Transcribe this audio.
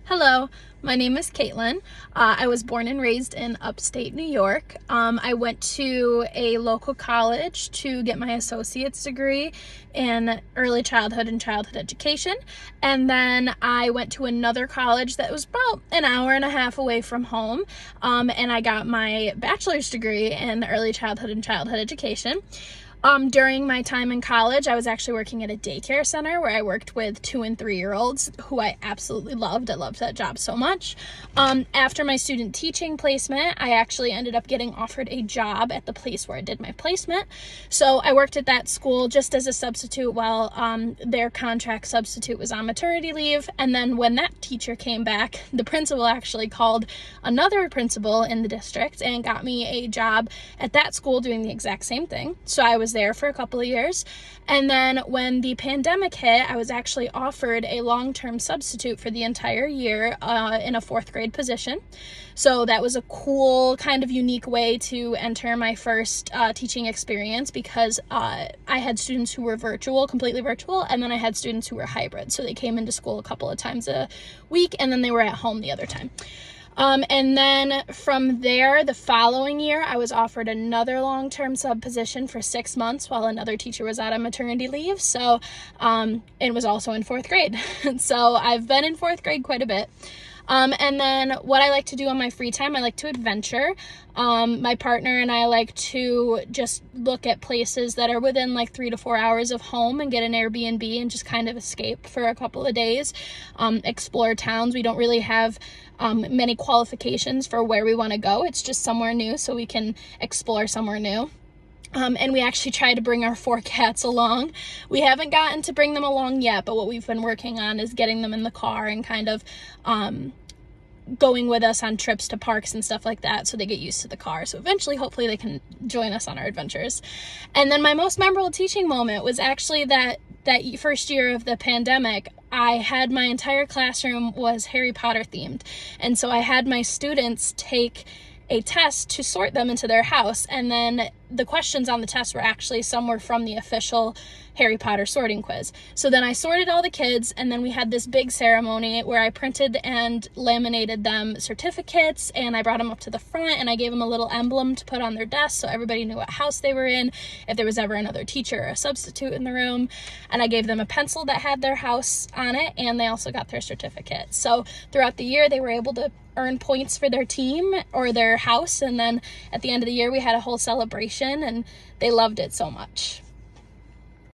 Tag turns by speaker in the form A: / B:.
A: Hello, my name is Caitlin. I was born and raised in upstate New York. I went to a local college to get my associate's degree in early childhood and childhood education. And then I went to another college that was about an hour and a half away from home. And I got my bachelor's degree in early childhood and childhood education. During my time in college, I was actually working at a daycare center where I worked with 2 and 3-year-olds who I absolutely loved. I loved that job so much. After my student teaching placement, I actually ended up getting offered a job at the place where I did my placement. So I worked at that school just as a substitute while their contract substitute was on maternity leave. And then when that teacher came back, the principal actually called another principal in the district and got me a job at that school doing the exact same thing. So I was there for a couple of years. And then when the pandemic hit, I was actually offered a long-term substitute for the entire year in a 4th grade position. So that was a cool, kind of unique way to enter my first teaching experience because I had students who were virtual, completely virtual, and then I had students who were hybrid. So they came into school a couple of times a week, and then they were at home the other time. And then from there, the following year, I was offered another long-term sub position for 6 months while another teacher was out on maternity leave. So it was also in 4th grade. So I've been in 4th grade quite a bit. And then what I like to do on my free time, I like to adventure. My partner and I like to just look at places that are within like 3 to 4 hours of home and get an Airbnb and just kind of escape for a couple of days, explore towns. We don't really have many qualifications for where we want to go. It's just somewhere new so we can explore somewhere new. And we actually try to bring our 4 cats along. We haven't gotten to bring them along yet, but what we've been working on is getting them in the car and kind of going with us on trips to parks and stuff like that so they get used to the car. So eventually, hopefully, they can join us on our adventures. And then my most memorable teaching moment was actually that first year of the pandemic. I had my entire classroom was Harry Potter themed. And so I had my students take a test to sort them into their house, and then the questions on the test were actually some were from the official Harry Potter sorting quiz. So then I sorted all the kids, and then we had this big ceremony where I printed and laminated them certificates, and I brought them up to the front, and I gave them a little emblem to put on their desk so everybody knew what house they were in, if there was ever another teacher or a substitute in the room, and I gave them a pencil that had their house on it, and they also got their certificate. So throughout the year, they were able to earn points for their team or their house, and then at the end of the year, we had a whole celebration, and they loved it so much.